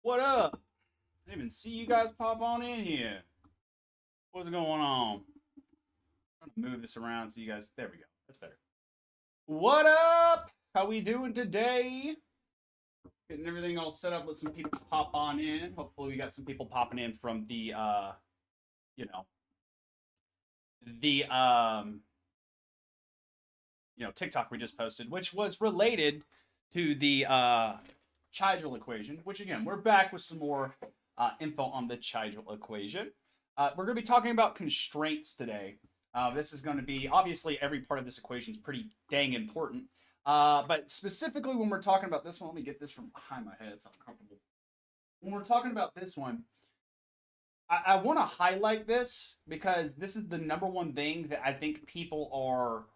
What up? I didn't even see you guys pop on in here. What's going on? I'm trying to move this around so you guys. There we go. That's better. What up? How we doing today? Getting everything all set up. Let some people pop on in. Hopefully, we got some people popping in from the, the TikTok we just posted, which was related to the Chigel equation. Which again, we're back with some more info on the Chigel equation. We're going to be talking about constraints today. This is going to be, obviously, every part of this equation is pretty dang important. But specifically when we're talking about this one, let me get this from behind my head so I'm comfortable. When we're talking about this one, I want to highlight this because this is the number one thing that I think people are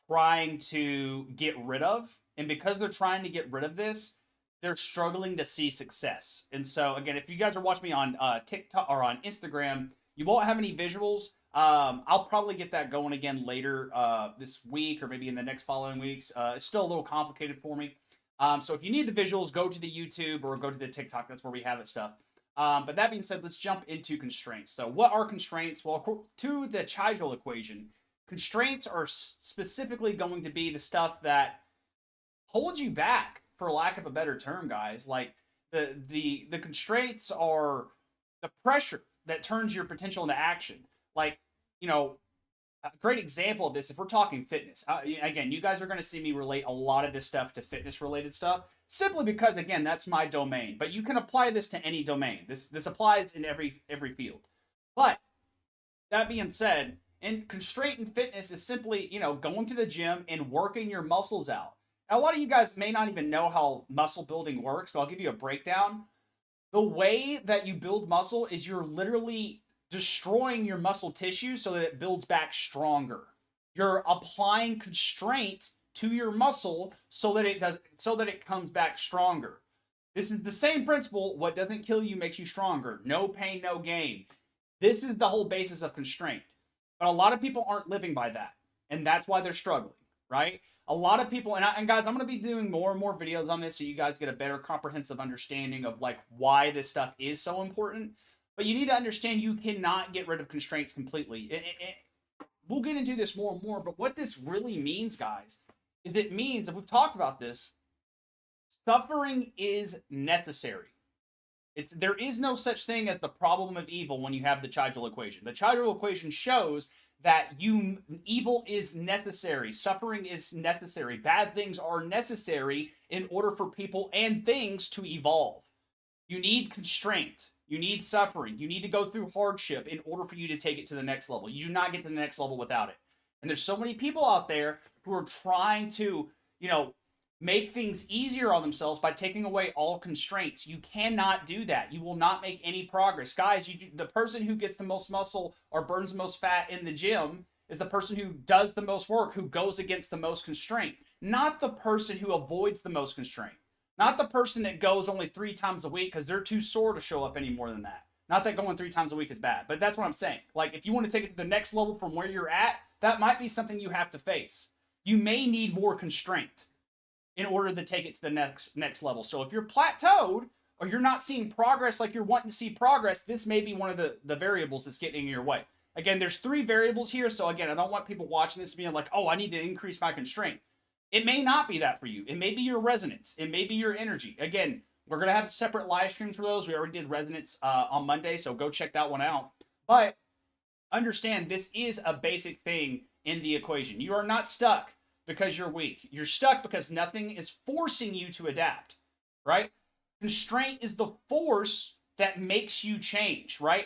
trying to get rid of. And because they're trying to get rid of this, they're struggling to see success. And so, again, if you guys are watching me on TikTok or on Instagram, you won't have any visuals. I'll probably get that going again later this week or maybe in the next following weeks. It's still a little complicated for me. So if you need the visuals, go to the YouTube or go to the TikTok. That's where we have it stuff. But that being said, let's jump into constraints. So what are constraints? Well, to the Chigel equation, constraints are specifically going to be the stuff that holds you back, for lack of a better term, guys. Like the constraints are the pressure that turns your potential into action. Like, a great example of this, if we're talking fitness, again, you guys are going to see me relate a lot of this stuff to fitness related stuff, simply because, again, that's my domain. But you can apply this to any domain. This applies in every field. But that being said, and constraint in fitness is simply, going to the gym and working your muscles out. Now, a lot of you guys may not even know how muscle building works, but I'll give you a breakdown. The way that you build muscle is you're literally destroying your muscle tissue so that it builds back stronger. You're applying constraint to your muscle so that it comes back stronger. This is the same principle. What doesn't kill you makes you stronger. No pain, no gain. This is the whole basis of constraint. But a lot of people aren't living by that, and that's why they're struggling, right? A lot of people, and guys, I'm going to be doing more and more videos on this so you guys get a better comprehensive understanding of like why this stuff is so important. But you need to understand you cannot get rid of constraints completely. We'll get into this more and more, but what this really means, guys, is it means, and we've talked about this, suffering is necessary. There is no such thing as the problem of evil when you have the Chigel equation. The Chigel equation shows that evil is necessary. Suffering is necessary. Bad things are necessary in order for people and things to evolve. You need constraint. You need suffering. You need to go through hardship in order for you to take it to the next level. You do not get to the next level without it. And there's so many people out there who are trying to, make things easier on themselves by taking away all constraints. You cannot do that. You will not make any progress. Guys, the person who gets the most muscle or burns the most fat in the gym is the person who does the most work, who goes against the most constraint, not the person who avoids the most constraint. Not the person that goes only 3 times a week because they're too sore to show up any more than that. Not that going 3 times a week is bad, but that's what I'm saying. Like, if you want to take it to the next level from where you're at, that might be something you have to face. You may need more constraint in order to take it to the next level. So if you're plateaued or you're not seeing progress like you're wanting to see progress, this may be one of the variables that's getting in your way. Again, there's 3 variables here. So again, I don't want people watching this being like, oh, I need to increase my constraint. It may not be that for you. It may be your resonance. It may be your energy. Again, we're going to have separate live streams for those. We already did resonance on Monday, so go check that one out. But understand, this is a basic thing in the equation. You are not stuck because you're weak. You're stuck because nothing is forcing you to adapt, right? Constraint is the force that makes you change, right?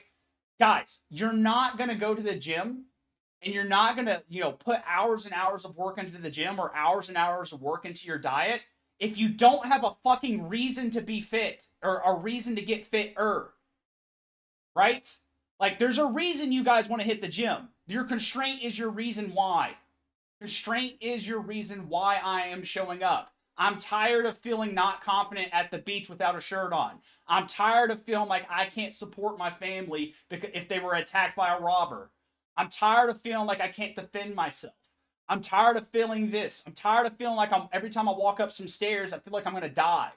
Guys, you're not going to go to the gym and you're not going to, put hours and hours of work into the gym or hours and hours of work into your diet if you don't have a fucking reason to be fit or a reason to get fitter, right? Like, there's a reason you guys want to hit the gym. Your constraint is your reason why. Constraint is your reason why I am showing up. I'm tired of feeling not confident at the beach without a shirt on. I'm tired of feeling like I can't support my family because if they were attacked by a robber. I'm tired of feeling like I can't defend myself. I'm tired of feeling this. I'm tired of feeling like every time I walk up some stairs, I feel like I'm going to die.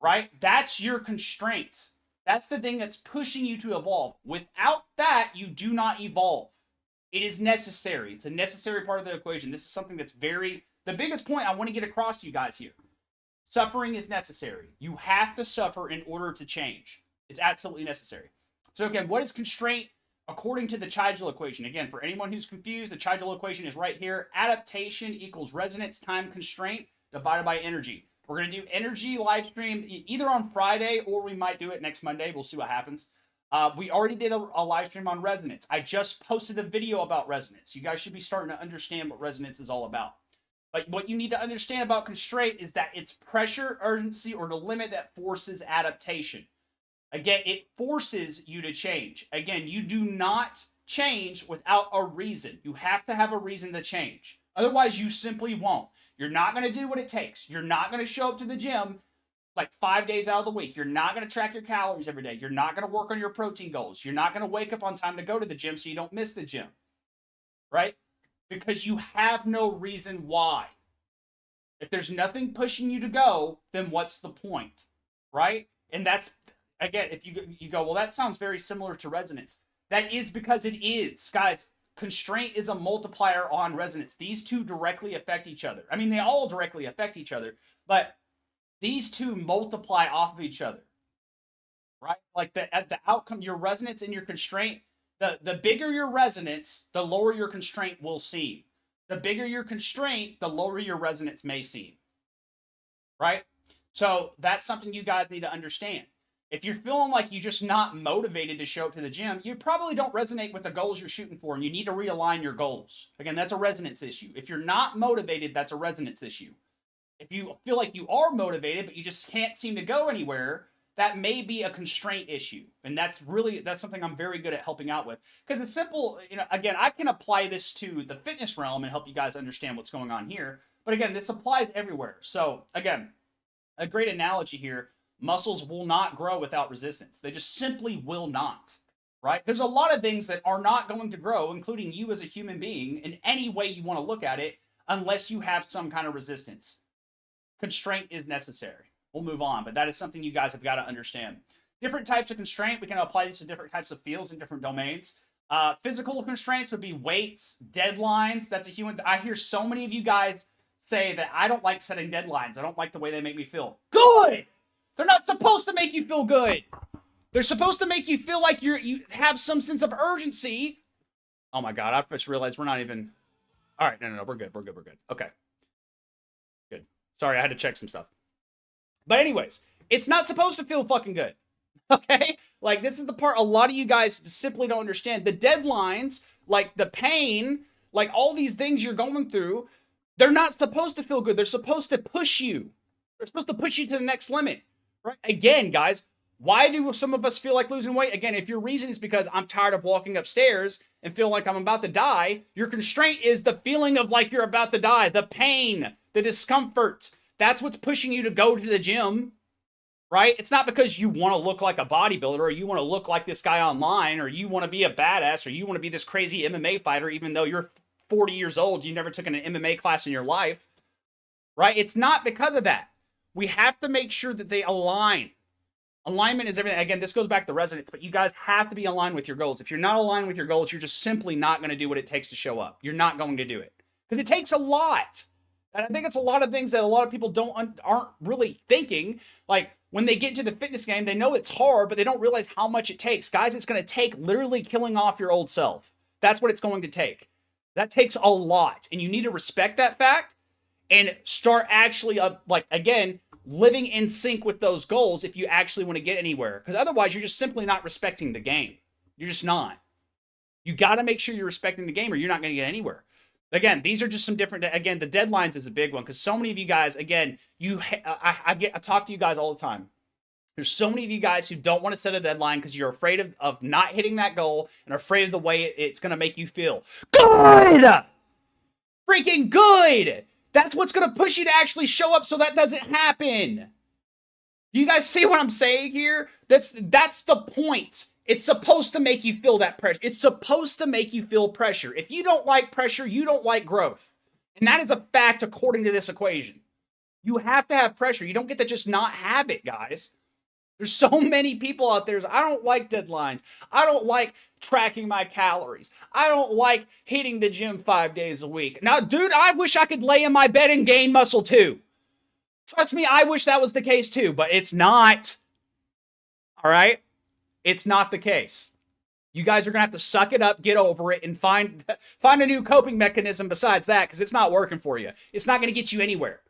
right? That's your constraint. That's the thing that's pushing you to evolve. Without that, you do not evolve. It is necessary. It's a necessary part of the equation. This is something that's the biggest point I want to get across to you guys here. Suffering is necessary. You have to suffer in order to change. It's absolutely necessary. So again, what is constraint according to the Chigel equation? Again, for anyone who's confused, the Chigel equation is right here. Adaptation equals resonance time constraint divided by energy. We're going to do energy live stream either on Friday or we might do it next Monday. We'll see what happens. We already did a live stream on resonance. I just posted a video about resonance. You guys should be starting to understand what resonance is all about. But what you need to understand about constraint is that it's pressure, urgency, or the limit that forces adaptation. Again, it forces you to change. Again, you do not change without a reason. You have to have a reason to change. Otherwise, you simply won't. You're not going to do what it takes. You're not going to show up to the gym like 5 days out of the week. You're not going to track your calories every day. You're not going to work on your protein goals. You're not going to wake up on time to go to the gym so you don't miss the gym. Right? Because you have no reason why. If there's nothing pushing you to go, then what's the point? Right? And that's, again, if you go, well, that sounds very similar to resonance. That is because it is. Guys, constraint is a multiplier on resonance. These two directly affect each other. I mean, they all directly affect each other, but these two multiply off of each other. Right? Like the outcome, your resonance and your constraint, the bigger your resonance, the lower your constraint will seem. The bigger your constraint, the lower your resonance may seem. Right? So that's something you guys need to understand. If you're feeling like you're just not motivated to show up to the gym, you probably don't resonate with the goals you're shooting for, and you need to realign your goals. Again, that's a resonance issue. If you're not motivated, that's a resonance issue. If you feel like you are motivated, but you just can't seem to go anywhere, that may be a constraint issue. And that's something I'm very good at helping out with. Because it's simple, again, I can apply this to the fitness realm and help you guys understand what's going on here. But again, this applies everywhere. So again, a great analogy here, muscles will not grow without resistance. They just simply will not, right? There's a lot of things that are not going to grow, including you as a human being, in any way you want to look at it, unless you have some kind of resistance. Constraint is necessary. We'll move on, but that is something you guys have got to understand. Different types of constraint, we can apply these to different types of fields and different domains. Physical constraints would be weights, deadlines. That's a human. I hear so many of you guys say that I don't like setting deadlines. I don't like the way they make me feel. Good! They're not supposed to make you feel good. They're supposed to make you feel like you have some sense of urgency. Oh my God, I just realized we're not even... All right, no, we're good. Okay. Good. Sorry, I had to check some stuff. But anyways, it's not supposed to feel fucking good. Okay? Like, this is the part a lot of you guys simply don't understand. The deadlines, like the pain, like all these things you're going through, they're not supposed to feel good. They're supposed to push you. They're supposed to push you to the next limit. Right? Again, guys, why do some of us feel like losing weight? Again, if your reason is because I'm tired of walking upstairs and feel like I'm about to die, your constraint is the feeling of like you're about to die, the pain, the discomfort. That's what's pushing you to go to the gym, right? It's not because you want to look like a bodybuilder or you want to look like this guy online or you want to be a badass or you want to be this crazy MMA fighter even though you're 40 years old, you never took an MMA class in your life, right? It's not because of that. We have to make sure that they align. Alignment is everything. Again, this goes back to resonance, but you guys have to be aligned with your goals. If you're not aligned with your goals, you're just simply not going to do what it takes to show up. You're not going to do it because it takes a lot. And I think it's a lot of things that a lot of people aren't really thinking. Like when they get into the fitness game, they know it's hard, but they don't realize how much it takes. Guys, it's going to take literally killing off your old self. That's what it's going to take. That takes a lot. And you need to respect that fact and start actually, again, living in sync with those goals if you actually want to get anywhere. Because otherwise, you're just simply not respecting the game. You're just not. You got to make sure you're respecting the game or you're not going to get anywhere. Again, these are just some different, again, the deadlines is a big one because so many of you guys, again, I talk to you guys all the time. There's so many of you guys who don't want to set a deadline because you're afraid of not hitting that goal and afraid of the way it's going to make you feel. Good! Freaking good! That's what's going to push you to actually show up so that doesn't happen. Do you guys see what I'm saying here? That's the point. It's supposed to make you feel that pressure. It's supposed to make you feel pressure. If you don't like pressure, you don't like growth. And that is a fact according to this equation. You have to have pressure. You don't get to just not have it, guys. There's so many people out there. I don't like deadlines. I don't like tracking my calories. I don't like hitting the gym 5 days a week. Now, dude, I wish I could lay in my bed and gain muscle too. Trust me, I wish that was the case too, but it's not. All right? It's not the case. You guys are going to have to suck it up, get over it, and find a new coping mechanism besides that, because it's not working for you. It's not going to get you anywhere.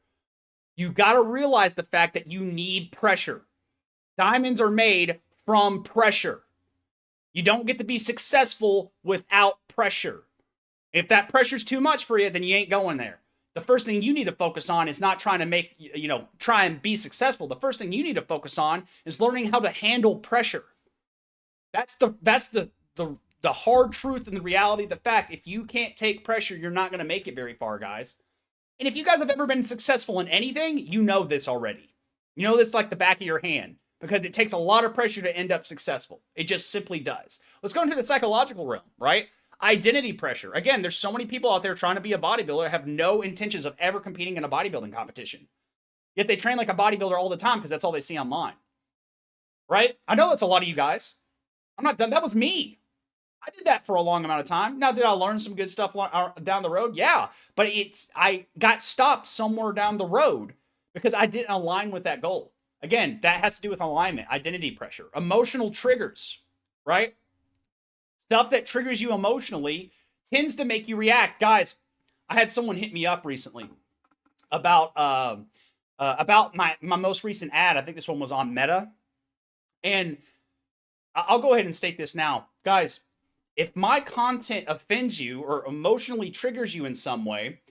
You got to realize the fact that you need pressure. Diamonds are made from pressure. You don't get to be successful without pressure. If that pressure's too much for you, then you ain't going there. The first thing you need to focus on is not trying to try and be successful. The first thing you need to focus on is learning how to handle pressure. That's the hard truth and the reality, the fact. If you can't take pressure, you're not going to make it very far, guys. And if you guys have ever been successful in anything, you know this already. You know this like the back of your hand. Because it takes a lot of pressure to end up successful. It just simply does. Let's go into the psychological realm, right? Identity pressure. Again, there's so many people out there trying to be a bodybuilder have no intentions of ever competing in a bodybuilding competition. Yet they train like a bodybuilder all the time because that's all they see online. Right? I know that's a lot of you guys. I'm not done. That was me. I did that for a long amount of time. Now, did I learn some good stuff down the road? Yeah. But I got stopped somewhere down the road because I didn't align with that goal. Again, that has to do with alignment, identity pressure, emotional triggers, right? Stuff that triggers you emotionally tends to make you react. Guys, I had someone hit me up recently about my most recent ad. I think this one was on Meta. And I'll go ahead and state this now. Guys, if my content offends you or emotionally triggers you in some way,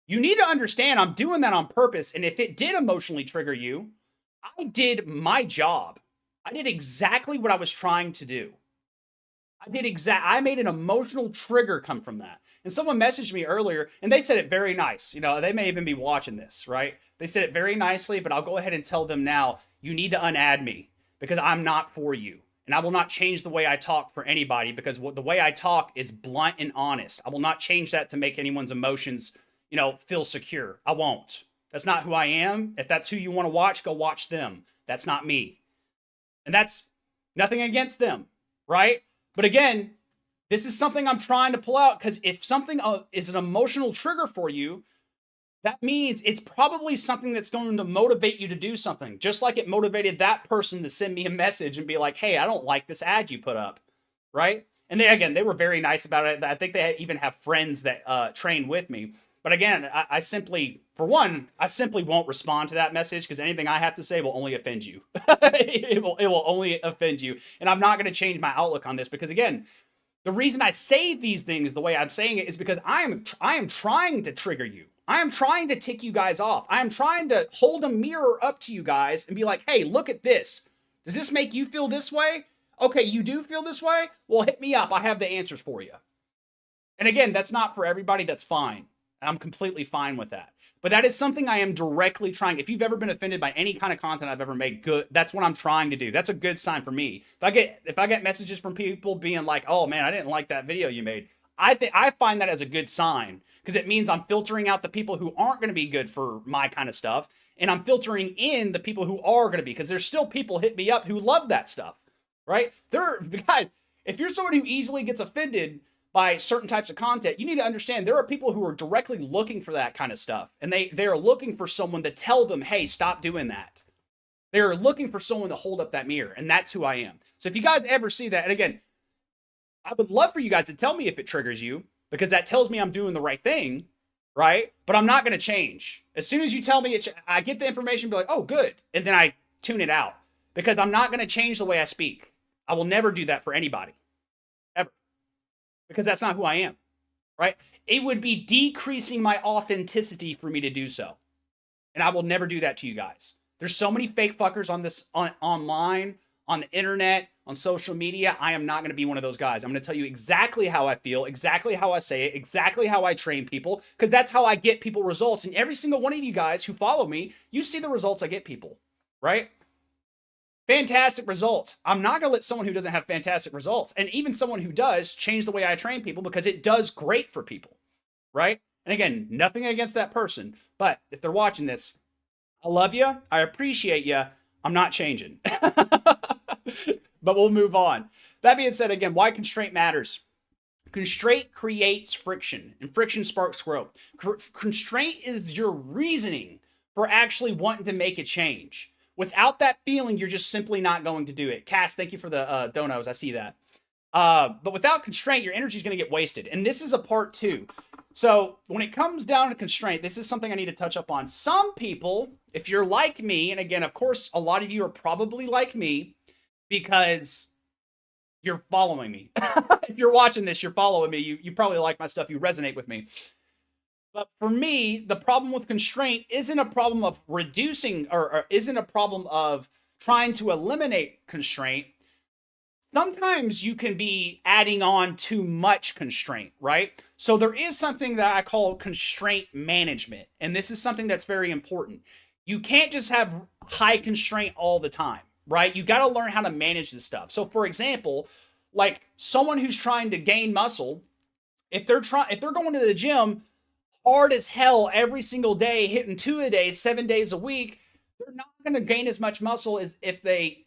you need to understand I'm doing that on purpose. And if it did emotionally trigger you, I did my job. I did exactly what I was trying to do. I made an emotional trigger come from that. And someone messaged me earlier and they said it very nice. You know, they may even be watching this, right? They said it very nicely, but I'll go ahead and tell them now, you need to unadd me because I'm not for you. And I will not change the way I talk for anybody because the way I talk is blunt and honest. I will not change that to make anyone's emotions, feel secure. I won't. That's not who I am. If that's who you want to watch, go watch them. That's not me. And that's nothing against them, right? But again, this is something I'm trying to pull out because if something is an emotional trigger for you, that means it's probably something that's going to motivate you to do something. Just like it motivated that person to send me a message and be like, hey, I don't like this ad you put up, right? And they were very nice about it. I think they even have friends that train with me. But again, I simply won't respond to that message because anything I have to say will only offend you. it will only offend you. And I'm not going to change my outlook on this because again, the reason I say these things the way I'm saying it is because I am trying to trigger you. I am trying to tick you guys off. I am trying to hold a mirror up to you guys and be like, hey, look at this. Does this make you feel this way? Okay, you do feel this way? Well, hit me up. I have the answers for you. And again, that's not for everybody. That's fine. I'm completely fine with that. But that is something I am directly trying. If you've ever been offended by any kind of content I've ever made, good. That's what I'm trying to do. That's a good sign for me. If I get messages from people being like, "Oh man, I didn't like that video you made," I find that as a good sign because it means I'm filtering out the people who aren't going to be good for my kind of stuff, and I'm filtering in the people who are going to be because there's still people hit me up who love that stuff, right? Guys, if you're someone who easily gets offended by certain types of content, you need to understand there are people who are directly looking for that kind of stuff. And they are looking for someone to tell them, hey, stop doing that. They're looking for someone to hold up that mirror. And that's who I am. So if you guys ever see that, and again, I would love for you guys to tell me if it triggers you, because that tells me I'm doing the right thing, right? But I'm not going to change. As soon as you tell me, I get the information, be like, oh, good. And then I tune it out because I'm not going to change the way I speak. I will never do that for anybody. Ever. Because that's not who I am, right? It would be decreasing my authenticity for me to do so. And I will never do that to you guys. There's so many fake fuckers online, on the internet, on social media. I am not going to be one of those guys. I'm going to tell you exactly how I feel, exactly how I say it, exactly how I train people, because that's how I get people results. And every single one of you guys who follow me, you see the results I get people, right? Fantastic results. I'm not going to let someone who doesn't have fantastic results, and even someone who does, change the way I train people because it does great for people, right? And again, nothing against that person, but if they're watching this, I love you. I appreciate you. I'm not changing. But we'll move on. That being said, again, why constraint matters. Constraint creates friction, and friction sparks growth. Constraint is your reasoning for actually wanting to make a change. Without that feeling, you're just simply not going to do it. Cass, thank you for the donos. I see that. But without constraint, your energy is going to get wasted. And this is a part two. So when it comes down to constraint, this is something I need to touch up on. Some people, if you're like me, and again, of course, a lot of you are probably like me because you're following me. If you're watching this, you're following me. You probably like my stuff. You resonate with me. But for me, the problem with constraint isn't a problem of reducing or isn't a problem of trying to eliminate constraint. Sometimes you can be adding on too much constraint, right? So there is something that I call constraint management. And this is something that's very important. You can't just have high constraint all the time, right? You got to learn how to manage this stuff. So for example, like someone who's trying to gain muscle, if they're going to the gym hard as hell every single day, hitting 2 a day, 7 days a week, they're not going to gain as much muscle as if they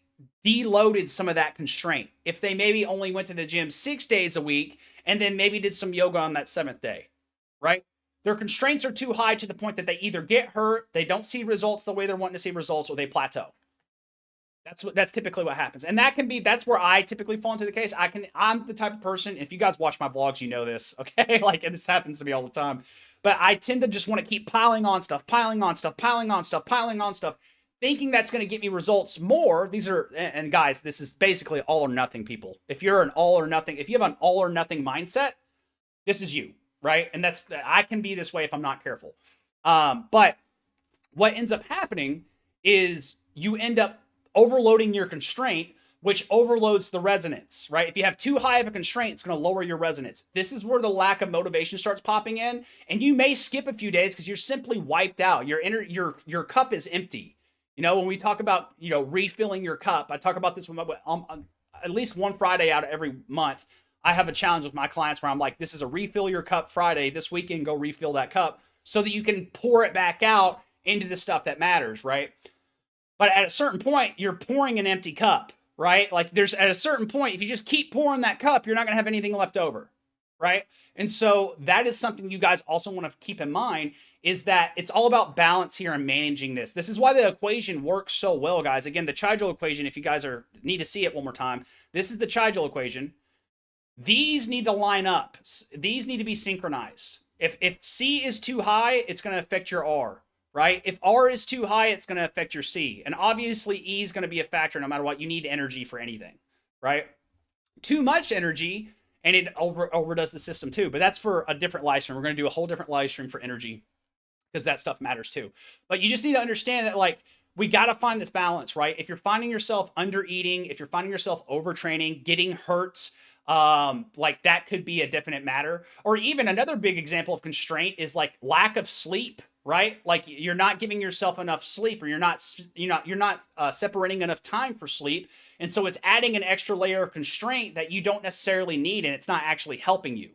deloaded some of that constraint. If they maybe only went to the gym 6 days a week and then maybe did some yoga on that 7th day, right? Their constraints are too high to the point that they either get hurt, they don't see results the way they're wanting to see results, or they plateau. That's typically what happens. And that's where I typically fall into the case. I'm the type of person, if you guys watch my vlogs, you know this, okay? Like, and this happens to me all the time. But I tend to just want to keep piling on stuff, thinking that's going to get me results more. And guys, this is basically all or nothing, people. If you have an all or nothing mindset, this is you, right? And I can be this way if I'm not careful. But what ends up happening is you end up overloading your constraint, which overloads the resonance, right? If you have too high of a constraint, it's going to lower your resonance. This is where the lack of motivation starts popping in, and you may skip a few days because you're simply wiped out. Your cup is empty. You know, when we talk about, refilling your cup, I talk about this with at least one Friday out of every month. I have a challenge with my clients where I'm like, this is a refill your cup Friday. This weekend, go refill that cup so that you can pour it back out into the stuff that matters, right? But at a certain point, you're pouring an empty cup, right? Like at a certain point, if you just keep pouring that cup, you're not going to have anything left over, right? And so that is something you guys also want to keep in mind, is that it's all about balance here and managing this. This is why the equation works so well, guys. Again, the Chigel equation, if you guys need to see it one more time, this is the Chigel equation. These need to line up. These need to be synchronized. If C is too high, it's going to affect your R, right? If R is too high, it's going to affect your C. And obviously, E is going to be a factor no matter what. You need energy for anything, right? Too much energy, and it overdoes the system too. But that's for a different live stream. We're going to do a whole different live stream for energy because that stuff matters too. But you just need to understand that, like, we got to find this balance, right? If you're finding yourself under eating, if you're finding yourself overtraining, getting hurt, like that could be a definite matter. Or even another big example of constraint is like lack of sleep, right? Like you're not giving yourself enough sleep, or you're not separating enough time for sleep. And so it's adding an extra layer of constraint that you don't necessarily need, and it's not actually helping you,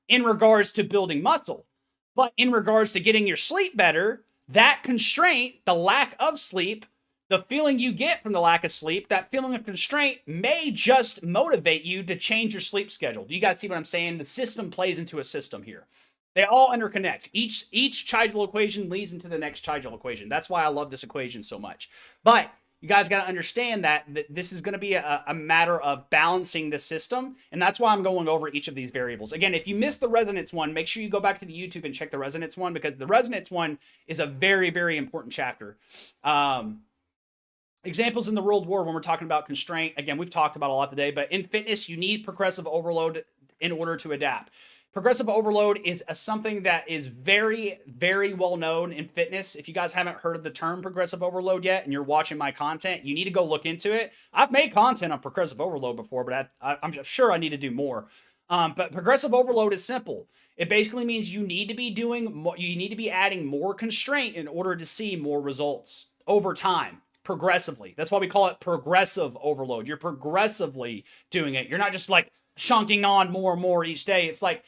in regards to building muscle. But in regards to getting your sleep better, that constraint, the lack of sleep, the feeling you get from the lack of sleep, that feeling of constraint may just motivate you to change your sleep schedule. Do you guys see what I'm saying? The system plays into a system here. They all interconnect. Each Chigel equation leads into the next Chigel equation. That's why I love this equation so much. But you guys got to understand that this is going to be a matter of balancing the system. And that's why I'm going over each of these variables. Again, if you missed the resonance one, make sure you go back to the YouTube and check the resonance one, because the resonance one is a very, very important chapter. Examples in the real world when we're talking about constraint. Again, we've talked about a lot today, but in fitness, you need progressive overload in order to adapt. Progressive overload is something that is very, very well known in fitness. If you guys haven't heard of the term progressive overload yet and you're watching my content, you need to go look into it. I've made content on progressive overload before, but I'm sure I need to do more. But progressive overload is simple. It basically means you need to be doing more, you need to be adding more constraint in order to see more results over time, progressively. That's why we call it progressive overload. You're progressively doing it. You're not just like chunking on more and more each day. It's like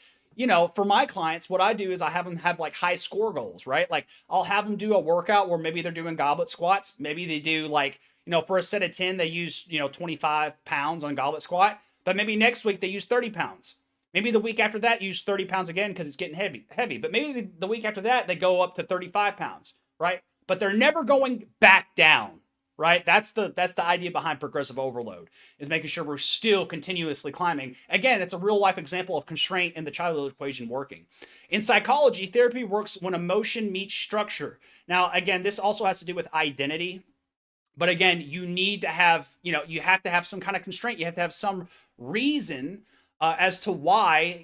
for my clients, what I do is I have them have like high score goals, right? Like I'll have them do a workout where maybe they're doing goblet squats. Maybe they do like, for a set of 10, they use, 25 pounds on goblet squat, but maybe next week they use 30 pounds. Maybe the week after that, use 30 pounds again because it's getting heavy. But maybe the week after that, they go up to 35 pounds, right? But they're never going back down, right? That's the idea behind progressive overload, is making sure we're still continuously climbing. Again, it's a real life example of constraint in the Chigel equation working. In psychology, therapy works when emotion meets structure. Now, again, this also has to do with identity. But again, you need to have, you have to have some kind of constraint. You have to have some reason as to why,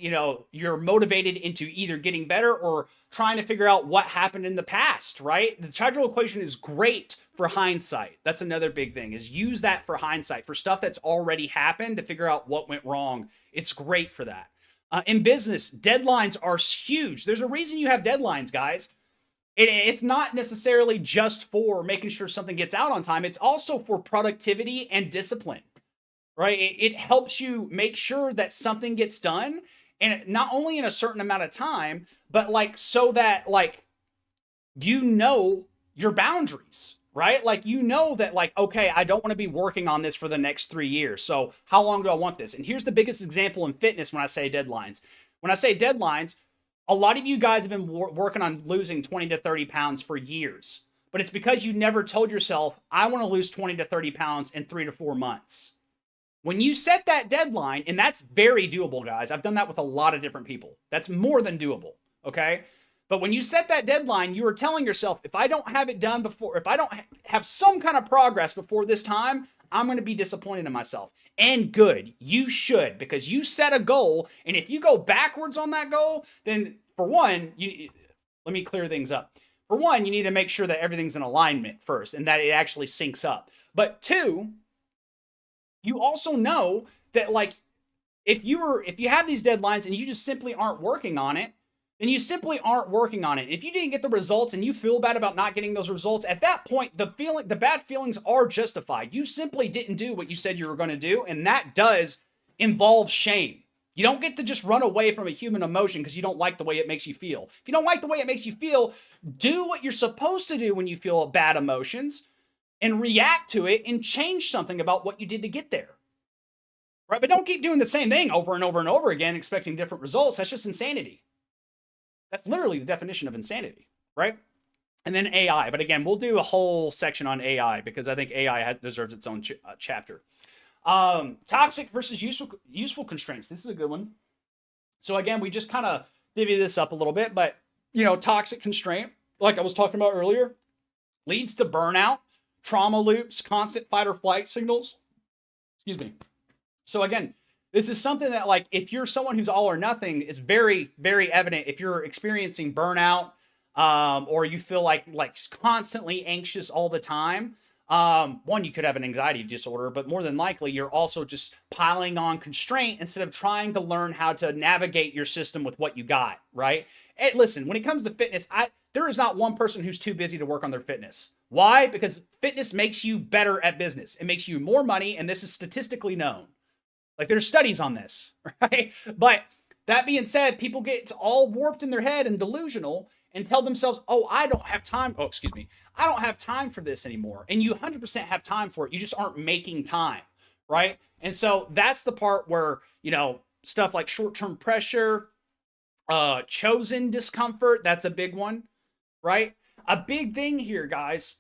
you're motivated into either getting better or trying to figure out what happened in the past, right? The Chigel equation is great for hindsight. That's another big thing, is use that for hindsight, for stuff that's already happened to figure out what went wrong. It's great for that. In business, deadlines are huge. There's a reason you have deadlines, guys. It's not necessarily just for making sure something gets out on time. It's also for productivity and discipline. Right? It helps you make sure that something gets done, and not only in a certain amount of time, but like so that like your boundaries, right? Like that like, okay, I don't want to be working on this for the next 3 years. So how long do I want this? And here's the biggest example in fitness when I say deadlines. When I say deadlines, a lot of you guys have been working on losing 20 to 30 pounds for years, but it's because you never told yourself, I want to lose 20 to 30 pounds in 3 to 4 months. When you set that deadline, and that's very doable, guys. I've done that with a lot of different people. That's more than doable, okay? But when you set that deadline, you are telling yourself, if I don't have it done before, if I don't have some kind of progress before this time, I'm going to be disappointed in myself. And good, you should, because you set a goal, and if you go backwards on that goal, then for one, let me clear things up. For one, you need to make sure that everything's in alignment first, and that it actually syncs up. But two, you also know that like if you have these deadlines and you just simply aren't working on it, then you simply aren't working on it. If you didn't get the results and you feel bad about not getting those results, at that point the bad feelings are justified. You simply didn't do what you said you were going to do, and that does involve shame. You don't get to just run away from a human emotion because you don't like the way it makes you feel. If you don't like the way it makes you feel, do what you're supposed to do when you feel bad emotions, and react to it and change something about what you did to get there. Right? But don't keep doing the same thing over and over and over again, expecting different results. That's just insanity. That's literally the definition of insanity, right? And then AI. But again, we'll do a whole section on AI because I think AI deserves its own chapter. Toxic versus useful constraints. This is a good one. So again, we just kind of divvy this up a little bit, but toxic constraint, like I was talking about earlier, leads to burnout, trauma loops, constant fight or flight signals. Excuse me. So again, this is something that like, if you're someone who's all or nothing, it's very, very evident if you're experiencing burnout, or you feel like constantly anxious all the time. One, you could have an anxiety disorder, but more than likely you're also just piling on constraint instead of trying to learn how to navigate your system with what you got, right? And listen, when it comes to fitness, there is not one person who's too busy to work on their fitness. Why? Because fitness makes you better at business. It makes you more money, and this is statistically known. Like, there's studies on this, right? But that being said, people get all warped in their head and delusional and tell themselves, oh, I don't have time. Oh, excuse me. I don't have time for this anymore. And you 100% have time for it. You just aren't making time, right? And so that's the part where, stuff like short-term pressure, chosen discomfort, that's a big one, right? A big thing here, guys,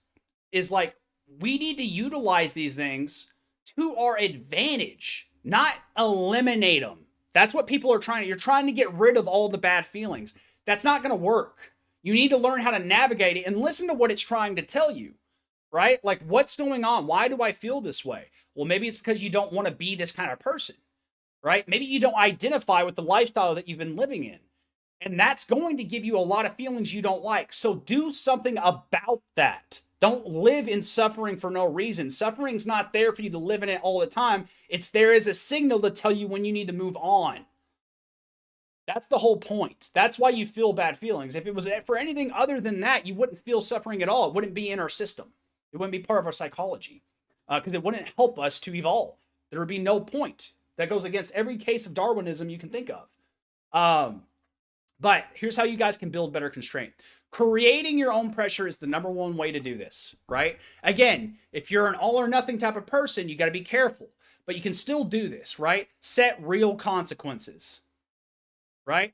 is like, we need to utilize these things to our advantage, not eliminate them. That's what people are trying to, you're trying to get rid of all the bad feelings. That's not going to work. You need to learn how to navigate it and listen to what it's trying to tell you, right? Like, what's going on? Why do I feel this way? Well, maybe it's because you don't want to be this kind of person, right? Maybe you don't identify with the lifestyle that you've been living in. And that's going to give you a lot of feelings you don't like. So do something about that. Don't live in suffering for no reason. Suffering's not there for you to live in it all the time. It's there as a signal to tell you when you need to move on. That's the whole point. That's why you feel bad feelings. If it was for anything other than that, you wouldn't feel suffering at all. It wouldn't be in our system. It wouldn't be part of our psychology because it wouldn't help us to evolve. There would be no point. That goes against every case of Darwinism you can think of. But here's how you guys can build better constraint. Creating your own pressure is the #1 way to do this, right? Again, if you're an all or nothing type of person, you got to be careful, but you can still do this, right? Set real consequences, right?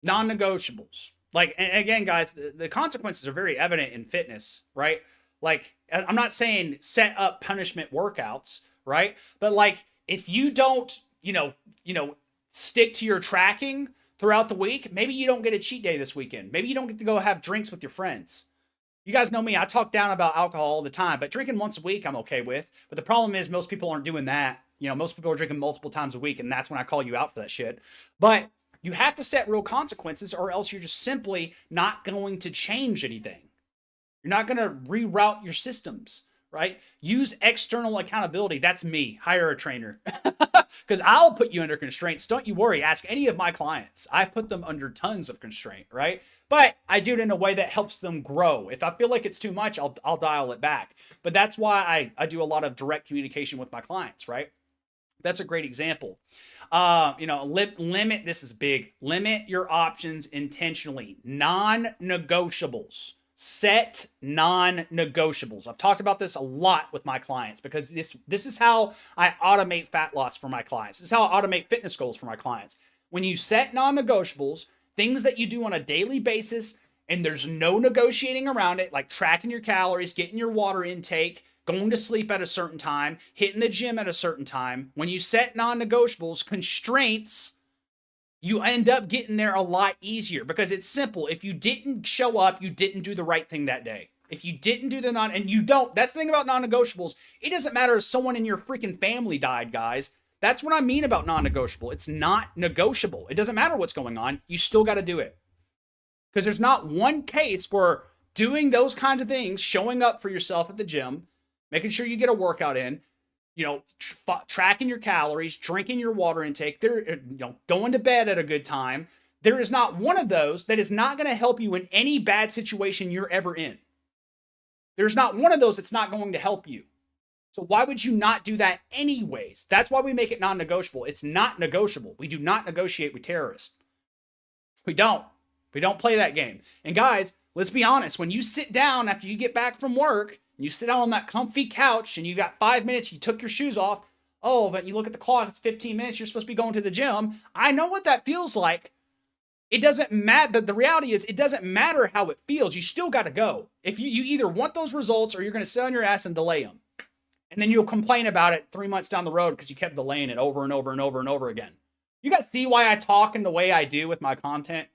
Non-negotiables. Like, and again, guys, the consequences are very evident in fitness, right? Like, I'm not saying set up punishment workouts, right? But like, if you don't, stick to your tracking throughout the week, maybe you don't get a cheat day this weekend. Maybe you don't get to go have drinks with your friends. You guys know me, I talk down about alcohol all the time, but drinking once a week I'm okay with. But the problem is most people aren't doing that. Most people are drinking multiple times a week, and that's when I call you out for that shit. But you have to set real consequences, or else you're just simply not going to change anything. You're not going to reroute your systems, right? Use external accountability. That's me. Hire a trainer. Because I'll put you under constraints. Don't you worry. Ask any of my clients. I put them under tons of constraint, right? But I do it in a way that helps them grow. If I feel like it's too much, I'll dial it back. But that's why I do a lot of direct communication with my clients, right? That's a great example. Limit, this is big. Limit your options intentionally. Non-negotiables. Set non-negotiables. I've talked about this a lot with my clients because this is how I automate fat loss for my clients. This is how I automate fitness goals for my clients. When you set non-negotiables, things that you do on a daily basis, and there's no negotiating around it, like tracking your calories, getting your water intake, going to sleep at a certain time, hitting the gym at a certain time. When you set non-negotiables, constraints, you end up getting there a lot easier because it's simple. If you didn't show up, you didn't do the right thing that day. If you didn't do and you don't, that's the thing about non-negotiables. It doesn't matter if someone in your freaking family died, guys. That's what I mean about non-negotiable. It's not negotiable. It doesn't matter what's going on. You still got to do it. Because there's not one case where doing those kinds of things, showing up for yourself at the gym, making sure you get a workout in, tracking your calories, drinking your water intake, going to bed at a good time. There is not one of those that is not going to help you in any bad situation you're ever in. There's not one of those that's not going to help you. So why would you not do that anyways? That's why we make it non-negotiable. It's not negotiable. We do not negotiate with terrorists. We don't. We don't play that game. And guys, let's be honest. When you sit down after you get back from work, and you sit down on that comfy couch and you got 5 minutes, you took your shoes off. Oh, but you look at the clock, it's 15 minutes, you're supposed to be going to the gym. I know what that feels like. It doesn't matter. The reality is it doesn't matter how it feels. You still got to go. If you either want those results or you're going to sit on your ass and delay them. And then you'll complain about it 3 months down the road because you kept delaying it over and over and over and over again. You guys see why I talk in the way I do with my content,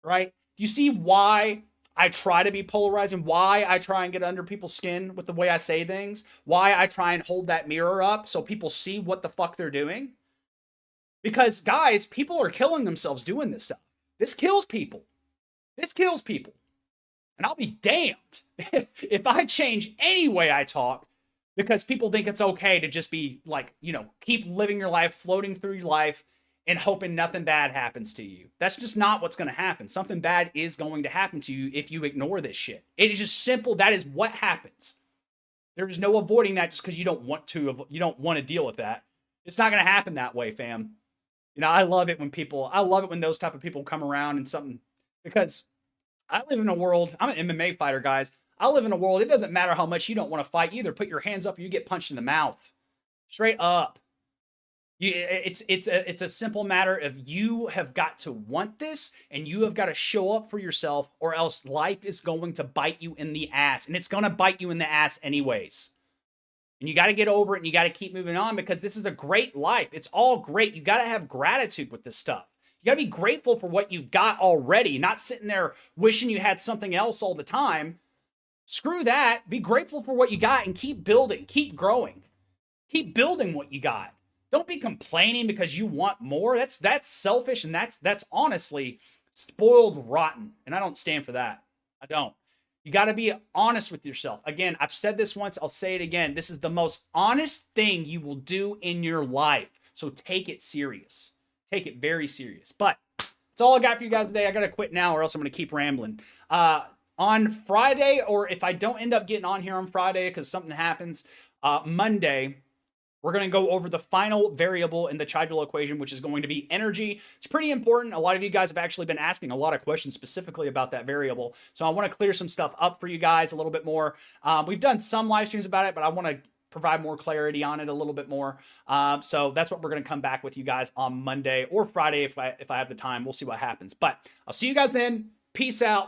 right? You see why I try to be polarizing, why I try and get under people's skin with the way I say things, why I try and hold that mirror up so people see what the fuck they're doing. Because, guys, people are killing themselves doing this stuff. This kills people. This kills people. And I'll be damned if I change any way I talk because people think it's okay to just be like, keep living your life, floating through your life, and hoping nothing bad happens to you. That's just not what's going to happen. Something bad is going to happen to you if you ignore this shit. It is just simple. That is what happens. There is no avoiding that just because you don't want to deal with that. It's not going to happen that way, fam. I love it when those type of people come around and something, because I live in a world, I'm an MMA fighter, guys. I live in a world, it doesn't matter how much you don't want to fight. You either put your hands up or you get punched in the mouth. Straight up. It's a simple matter of you have got to want this and you have got to show up for yourself, or else life is going to bite you in the ass, and it's going to bite you in the ass anyways. And you got to get over it and you got to keep moving on because this is a great life. It's all great. You got to have gratitude with this stuff. You got to be grateful for what you got already, not sitting there wishing you had something else all the time. Screw that. Be grateful for what you got and keep building, keep growing, keep building what you got. Don't be complaining because you want more. That's selfish, and that's honestly spoiled rotten. And I don't stand for that. I don't. You got to be honest with yourself. Again, I've said this once. I'll say it again. This is the most honest thing you will do in your life. So take it serious. Take it very serious. But that's all I got for you guys today. I got to quit now or else I'm going to keep rambling. On Friday, or if I don't end up getting on here on Friday because something happens, Monday, we're going to go over the final variable in the Chigel equation, which is going to be energy. It's pretty important. A lot of you guys have actually been asking a lot of questions specifically about that variable. So I want to clear some stuff up for you guys a little bit more. We've done some live streams about it, but I want to provide more clarity on it a little bit more. So that's what we're going to come back with you guys on Monday or Friday if I have the time. We'll see what happens. But I'll see you guys then. Peace out.